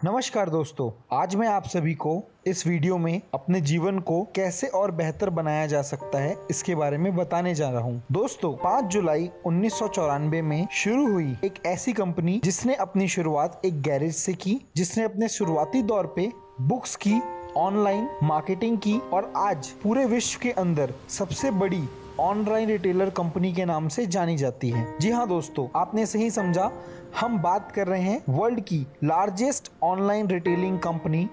नमस्कार दोस्तों, आज मैं आप सभी को इस वीडियो में अपने जीवन को कैसे और बेहतर बनाया जा सकता है इसके बारे में बताने जा रहा हूँ। दोस्तों, 5 जुलाई 1994 में शुरू हुई एक ऐसी कंपनी जिसने अपनी शुरुआत एक गैरेज से की, जिसने अपने शुरुआती दौर पे बुक्स की, ऑनलाइन मार्केटिंग की और आज पूरे विश्व के अंदर सबसे बड़ी ऑनलाइन रिटेलर कंपनी के नाम से जानी जाती है। जी हाँ दोस्तों, आपने सही समझा, हम बात कर रहे हैं वर्ल्ड की largest online retailing company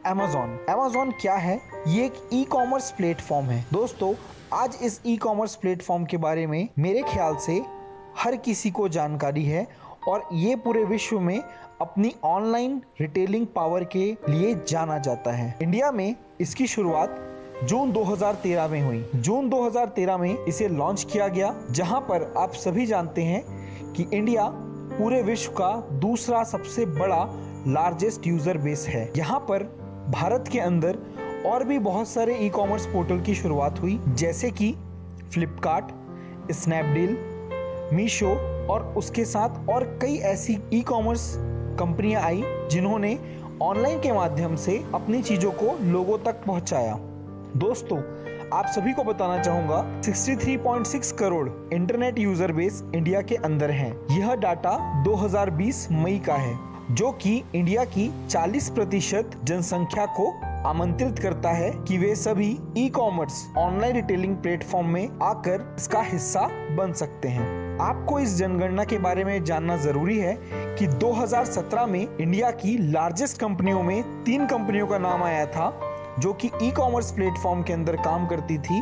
Amazon। Amazon क्या है? ये एक ई कॉमर्स प्लेटफॉर्म है। दोस्तों, आज इस ई कॉमर्स प्लेटफॉर्म के बारे में मेरे ख्याल से हर किसी को जानकारी है और ये पूरे विश्व में अपनी ऑनलाइन रिटेलिंग पावर के लिए जाना जाता है। इंडिया में इसकी शुरुआत जून 2013 में हुई। जून 2013 में इसे लॉन्च किया गया, जहां पर आप सभी जानते हैं कि इंडिया पूरे विश्व का दूसरा सबसे बड़ा लार्जेस्ट यूजर बेस है। यहाँ पर भारत के अंदर और भी बहुत सारे ई कॉमर्स पोर्टल की शुरुआत हुई, जैसे कि फ्लिपकार्ट, स्नैपडील, मीशो और उसके साथ और कई ऐसी ई कॉमर्स कंपनियां आई जिन्होंने ऑनलाइन के माध्यम से अपनी चीजों को लोगों तक पहुंचाया। दोस्तों, आप सभी को बताना चाहूंगा 63.6 crore internet user base India के अंदर है। यह डाटा 2020 मई का है, जो कि इंडिया की 40% जनसंख्या को आमंत्रित करता है कि वे सभी e commerce online retailing platform में आकर इसका हिस्सा बन सकते हैं। आपको इस जनगणना के बारे में जानना जरूरी है कि 2017 में इंडिया की लार्जेस्ट कंपनियों में 3 कंपनियों का नाम आया था जो कि ई कॉमर्स प्लेटफॉर्म के अंदर काम करती थी,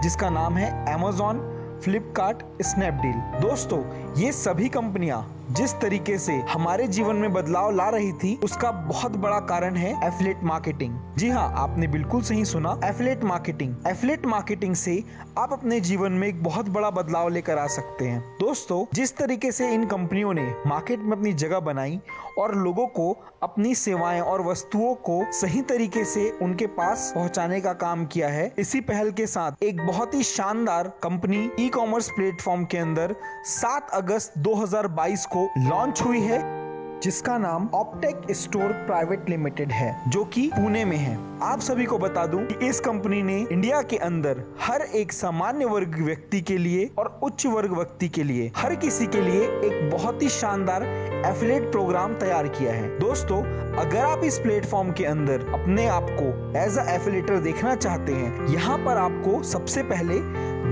जिसका नाम है Amazon, फ्लिपकार्ट, स्नैपडील। दोस्तों, ये सभी कंपनियां जिस तरीके से हमारे जीवन में बदलाव ला रही थी, उसका बहुत बड़ा कारण है एफिलिएट मार्केटिंग। जी हाँ, आपने बिल्कुल सही सुना, एफिलिएट मार्केटिंग। एफिलिएट मार्केटिंग से आप अपने जीवन में एक बहुत बड़ा बदलाव लेकर आ सकते हैं। दोस्तों, जिस तरीके से इन कंपनियों ने मार्केट में अपनी जगह बनाई और लोगों को अपनी सेवाएं और वस्तुओं को सही तरीके से उनके पास पहुंचाने का काम किया है, इसी पहल के साथ एक बहुत ही शानदार कंपनी ई कॉमर्स प्लेटफॉर्म के अंदर 7 अगस्त 2022 को लॉन्च हुई है, जिसका नाम ऑप्टेक स्टोर प्राइवेट लिमिटेड है, जो कि पुणे में है। आप सभी को बता दूं कि इस कंपनी ने इंडिया के अंदर हर एक सामान्य वर्ग व्यक्ति के लिए और उच्च वर्ग व्यक्ति के लिए, हर किसी के लिए एक बहुत ही शानदार एफिलिएट प्रोग्राम तैयार किया है। दोस्तों, अगर आप इस प्लेटफॉर्म के अंदर अपने आप को एज अ एफिलिएटर देखना चाहते हैं, यहाँ पर आपको सबसे पहले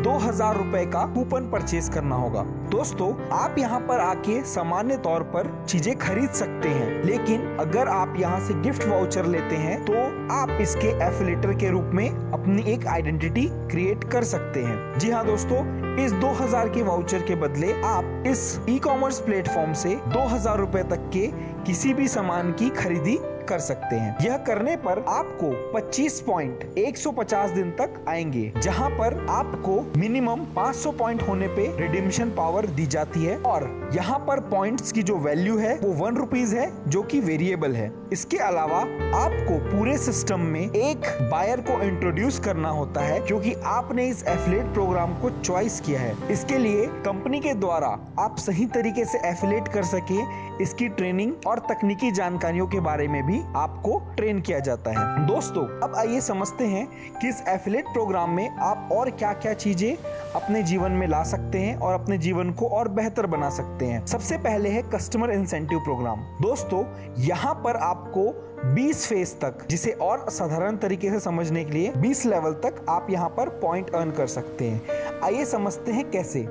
2000 रुपए का कूपन परचेज करना होगा। दोस्तों, आप यहाँ पर आके सामान्य तौर पर चीजें खरीद सकते हैं, लेकिन अगर आप यहाँ से गिफ्ट वाउचर लेते हैं तो आप इसके एफिलिएटर के रूप में अपनी एक आइडेंटिटी क्रिएट कर सकते हैं। जी हाँ दोस्तों, इस 2000 के वाउचर के बदले आप इस ई कॉमर्स प्लेटफॉर्म से 2000 रुपए तक के किसी भी सामान की खरीदी कर सकते हैं। यह करने पर आपको 25 पॉइंट 150 दिन तक आएंगे, जहां पर आपको मिनिमम 500 पॉइंट होने पे रिडीम्शन पावर दी जाती है और यहाँ पर पॉइंट्स की जो वैल्यू है वो 1 रुपीज है, जो कि वेरिएबल है। इसके अलावा आपको पूरे सिस्टम में एक बायर को इंट्रोड्यूस करना होता है, क्योंकि आपने इस एफिलिएट प्रोग्राम को चॉइस किया है। इसके लिए कंपनी के द्वारा आप सही तरीके से एफिलिएट कर सके, इसकी ट्रेनिंग और तकनीकी जानकारियों के बारे में भी आपको ट्रेन किया जाता है। दोस्तों, अब आइए समझते हैं कि इस एफिलिएट प्रोग्राम में आप और क्या क्या चीजें अपने जीवन में ला सकते हैं और अपने जीवन को और बेहतर बना सकते हैं। सबसे पहले है कस्टमर इंसेंटिव प्रोग्राम। दोस्तों, यहाँ पर आपको 20 फेज तक, जिसे और साधारण तरीके से समझने के लिए 20 लेवल तक आप यहाँ पर पॉइंट अर्न कर सकते हैं। आइए समझते हैं कैसे।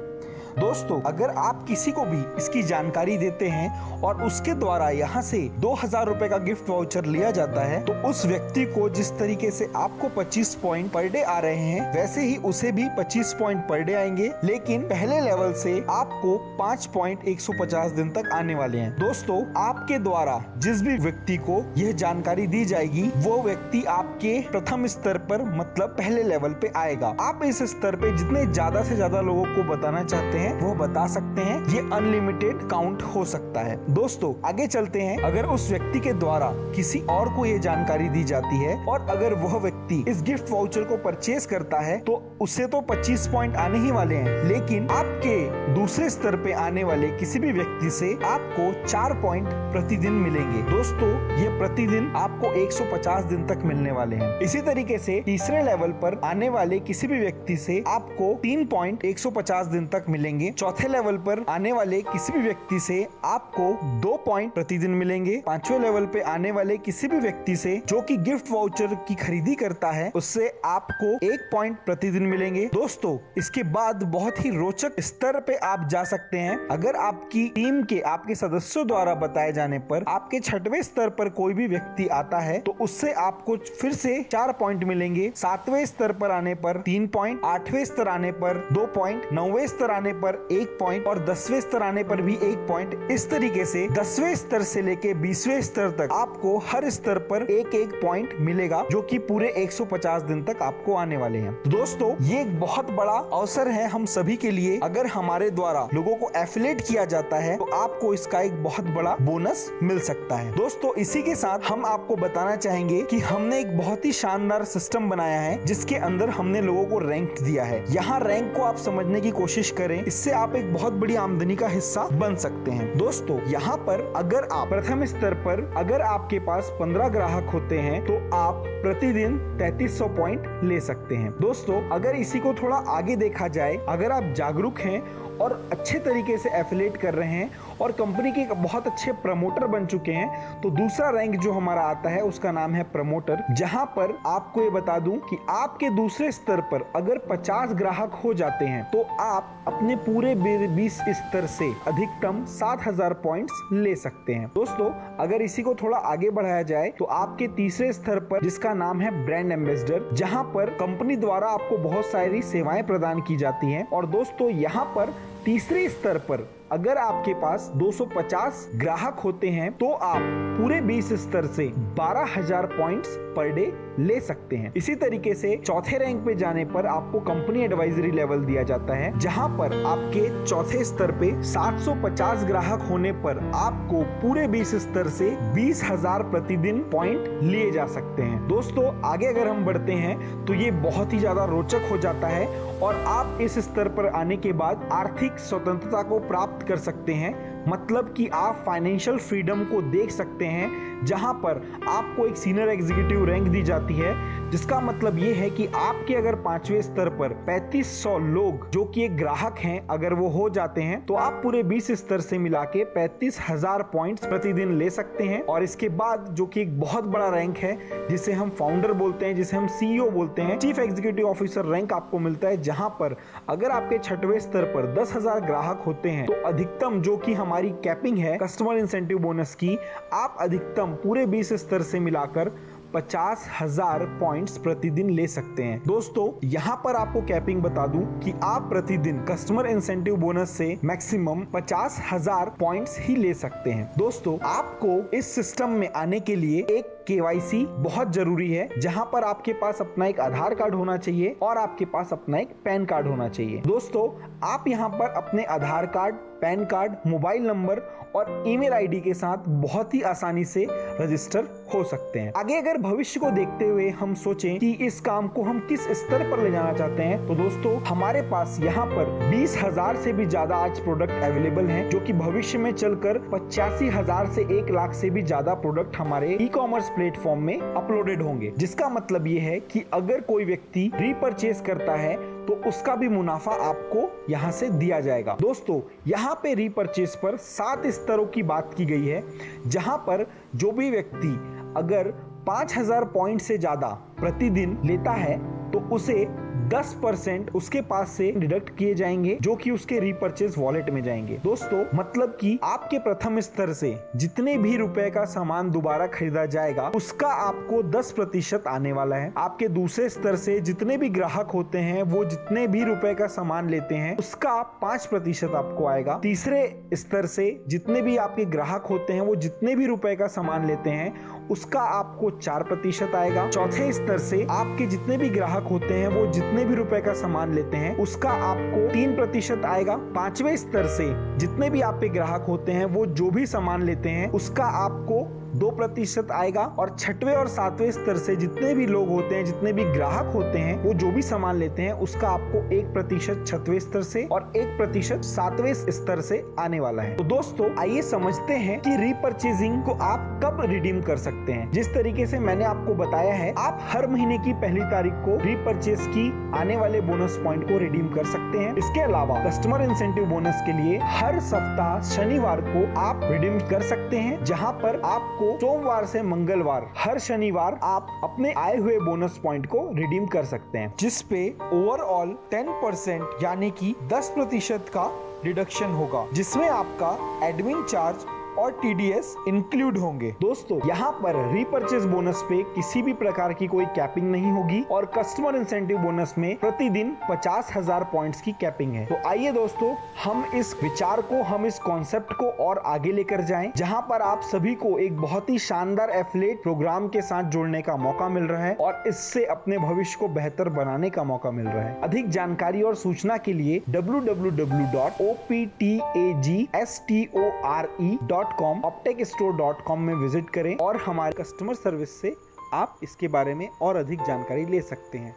दोस्तों, अगर आप किसी को भी इसकी जानकारी देते हैं और उसके द्वारा यहाँ से 2000 रुपए का गिफ्ट वाउचर लिया जाता है, तो उस व्यक्ति को जिस तरीके से आपको 25 पॉइंट पर डे आ रहे हैं, वैसे ही उसे भी 25 पॉइंट पर डे आएंगे, लेकिन पहले लेवल से आपको 5 पॉइंट 150 दिन तक आने वाले हैं। दोस्तों, आपके द्वारा जिस भी व्यक्ति को यह जानकारी दी जाएगी, वो व्यक्ति आपके प्रथम स्तर पर, मतलब पहले लेवल पे आएगा। आप इस स्तर पे जितने ज्यादा से ज्यादा लोगों को बताना चाहते हैं, हैं वो बता सकते हैं। ये अनलिमिटेड काउंट हो सकता है। दोस्तों आगे चलते हैं। अगर उस व्यक्ति के द्वारा किसी और को ये जानकारी दी जाती है और अगर वह व्यक्ति इस गिफ्ट वाउचर को परचेज करता है तो उससे तो 25 पॉइंट आने ही वाले हैं, लेकिन आपके दूसरे स्तर पे आने वाले किसी भी व्यक्ति से आपको 4 पॉइंट प्रतिदिन मिलेंगे। दोस्तों ये प्रतिदिन आपको 150 दिन तक मिलने वाले हैं। इसी तरीके से तीसरे लेवल पर आने वाले किसी भी व्यक्ति से आपको 3 पॉइंट 150 दिन तक मिलेंगे। चौथे लेवल पर आने वाले किसी भी व्यक्ति से आपको 2 पॉइंट प्रतिदिन मिलेंगे। पांचवें लेवल पे आने वाले किसी भी व्यक्ति से जो कि गिफ्ट वाउचर की खरीदी करता है उससे आपको 1 पॉइंट प्रतिदिन मिलेंगे। दोस्तों इसके बाद बहुत ही रोचक स्तर पे आप जा सकते हैं। अगर आपकी टीम के आपके सदस्यों द्वारा बताए जाने पर आपके 6वें स्तर पर कोई भी व्यक्ति आता है तो उससे आपको फिर से 4 पॉइंट मिलेंगे। 7वें स्तर पर आने पर 3 पॉइंट, 8वें स्तर आने पर 2 पॉइंट, 9वें स्तर आने पर 1 पॉइंट और 10वें स्तर आने पर भी 1 पॉइंट। इस तरीके से 10वें स्तर से लेके 20वें स्तर तक आपको हर स्तर पर 1-1 पॉइंट मिलेगा, जो कि पूरे 150 दिन तक आपको आने वाले हैं। तो दोस्तों ये एक बहुत बड़ा अवसर है हम सभी के लिए। अगर हमारे द्वारा लोगों को एफिलिएट किया जाता है तो आपको इसका एक बहुत बड़ा बोनस मिल सकता है। दोस्तों इसी के साथ हम आपको बताना चाहेंगे कि हमने एक बहुत ही शानदार सिस्टम बनाया है जिसके अंदर हमने लोगों को रैंक दिया है। यहाँ रैंक को आप समझने की कोशिश करें, इससे आप एक बहुत बड़ी आमदनी का हिस्सा बन सकते हैं। दोस्तों यहाँ पर अगर आप प्रथम स्तर पर अगर आपके पास 15 ग्राहक होते हैं तो आप प्रतिदिन 3300 पॉइंट ले सकते हैं। दोस्तों अगर इसी को थोड़ा आगे देखा जाए, अगर आप जागरूक हैं और अच्छे तरीके से एफिलिएट कर रहे हैं और कंपनी के बहुत अच्छे प्रमोटर बन चुके हैं तो दूसरा रैंक जो हमारा आता है उसका नाम है प्रमोटर। जहां पर आपको ये बता दूं कि आपके दूसरे स्तर पर अगर 50 ग्राहक हो जाते हैं तो आप अपने पूरे 20 स्तर से अधिकतम 7000 पॉइंट्स ले सकते हैं। दोस्तों अगर इसी को थोड़ा आगे बढ़ाया जाए तो आपके तीसरे स्तर पर जिसका नाम है ब्रांड एम्बेसडर, जहां पर कंपनी द्वारा आपको बहुत सारी सेवाएं प्रदान की जाती हैं। और दोस्तों यहाँ पर तीसरे स्तर पर अगर आपके पास 250 ग्राहक होते हैं तो आप पूरे 20 स्तर से 12,000 पॉइंट्स पर डे ले सकते हैं। इसी तरीके से चौथे रैंक पे जाने पर आपको कंपनी एडवाइजरी लेवल दिया जाता है, जहां पर आपके चौथे स्तर पे 750 ग्राहक होने पर आपको पूरे 20 स्तर से 20,000 प्रतिदिन पॉइंट लिए जा सकते हैं। दोस्तों आगे अगर हम बढ़ते हैं तो ये बहुत ही ज्यादा रोचक हो जाता है और आप इस स्तर पर आने के बाद आर्थिक स्वतंत्रता को प्राप्त कर सकते हैं। मतलब कि आप फाइनेंशियल फ्रीडम को देख सकते हैं, जहां पर आपको एक सीनियर एग्जीक्यूटिव रैंक दी जाती है, जिसका मतलब ये है कि आपके अगर 5वें स्तर पर 3500 लोग जो कि एक ग्राहक हैं अगर वो हो जाते हैं तो आप पूरे 20 स्तर से मिला के 35,000 पॉइंट्स प्रतिदिन ले सकते हैं। और इसके बाद जो कि एक बहुत बड़ा रैंक है जिसे हम फाउंडर बोलते हैं, जिसे हम CEO बोलते हैं, चीफ एग्जीक्यूटिव ऑफिसर रैंक आपको मिलता है, जहां पर अगर आपके 6वें स्तर पर 10,000 ग्राहक होते हैं तो अधिकतम जो कि हमारी कैपिंग है कस्टमर इंसेंटिव बोनस की, आप अधिकतम पूरे 20 स्तर से मिलाकर 50,000 पॉइंट्स प्रतिदिन ले सकते हैं। दोस्तों यहाँ पर आपको कैपिंग बता दूं कि आप प्रतिदिन कस्टमर इंसेंटिव बोनस से मैक्सिमम 50,000 पॉइंट्स ही ले सकते हैं। दोस्तों आपको इस सिस्टम में आने के लिए एक KYC बहुत जरूरी है, जहां पर आपके पास अपना एक आधार कार्ड होना चाहिए और आपके पास अपना एक पैन कार्ड होना चाहिए। दोस्तों आप यहाँ पर अपने Aadhaar card, PAN card, mobile number और ईमेल आईडी के साथ बहुत ही आसानी से रजिस्टर हो सकते हैं। आगे अगर भविष्य को देखते हुए हम सोचें कि इस काम को हम किस स्तर पर ले जाना चाहते हैं तो दोस्तों हमारे पास यहाँ पर 20,000 से भी ज्यादा आज प्रोडक्ट अवेलेबल हैं, जो कि भविष्य में चलकर 85,000 से 1 लाख से भी ज्यादा प्रोडक्ट हमारे ई-कॉमर्स प्लेटफॉर्म में अपलोडेड होंगे। जिसका मतलब ये है कि अगर कोई व्यक्ति रीपरचेज करता है तो उसका भी मुनाफा आपको यहाँ से दिया जाएगा। दोस्तों यहाँ पे रीपरचेज पर 7 स्तरों की बात की गई है, जहां पर जो भी व्यक्ति अगर 5,000 पॉइंट से ज्यादा प्रतिदिन लेता है तो उसे 10% उसके पास से डिडक्ट किए जाएंगे, जो कि उसके रीपरचेज वॉलेट में जाएंगे। दोस्तों मतलब कि आपके प्रथम स्तर से जितने भी रुपए का सामान दोबारा खरीदा जाएगा उसका आपको 10% आने वाला है। आपके दूसरे स्तर से जितने भी ग्राहक होते हैं वो जितने भी रुपए का सामान लेते हैं उसका 5% आपको आएगा। तीसरे स्तर से जितने भी आपके ग्राहक होते हैं वो जितने भी रुपए का सामान लेते हैं उसका आपको 4% आएगा। चौथे स्तर से आपके जितने भी ग्राहक होते हैं वो जितने जितने भी रुपए का सामान लेते हैं उसका आपको 3% आएगा। 5वें स्तर से जितने भी आप पे ग्राहक होते हैं वो जो भी सामान लेते हैं उसका आपको 2% आएगा। और 6वें और 7वें स्तर से जितने भी लोग होते हैं, जितने भी ग्राहक होते हैं, वो जो भी सामान लेते हैं उसका आपको 1% 6वें स्तर से और 1% 7वें स्तर से आने वाला है। तो दोस्तों आइए समझते हैं कि रीपरचेजिंग को आप कब रिडीम कर सकते हैं। जिस तरीके से मैंने आपको बताया है, आप हर महीने की पहली तारीख को रीपरचेज की आने वाले बोनस पॉइंट को रिडीम कर सकते हैं। इसके अलावा कस्टमर इंसेंटिव बोनस के लिए हर सप्ताह शनिवार को आप रिडीम कर सकते हैं, जहां पर आपको सोमवार से मंगलवार हर शनिवार आप अपने आए हुए बोनस पॉइंट को रिडीम कर सकते हैं, जिस पे ओवरऑल 10% यानी कि 10% का रिडक्शन होगा, जिसमें आपका एडमिन चार्ज और TDS इंक्लूड होंगे। दोस्तों यहाँ पर रीपरचेज बोनस पे किसी भी प्रकार की कोई कैपिंग नहीं होगी और कस्टमर इंसेंटिव बोनस में प्रतिदिन 50,000 पॉइंट्स की कैपिंग है। तो आइए दोस्तों हम इस विचार को, हम इस कॉन्सेप्ट को और आगे लेकर जाएं, जहां पर आप सभी को एक बहुत ही शानदार एफिलिएट प्रोग्राम के साथ जुड़ने का मौका मिल रहा है और इससे अपने भविष्य को बेहतर बनाने का मौका मिल रहा है। अधिक जानकारी और सूचना के लिए www.optagstore.com optechstore.com में विजिट करें और हमारे कस्टमर सर्विस से आप इसके बारे में और अधिक जानकारी ले सकते हैं।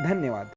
धन्यवाद।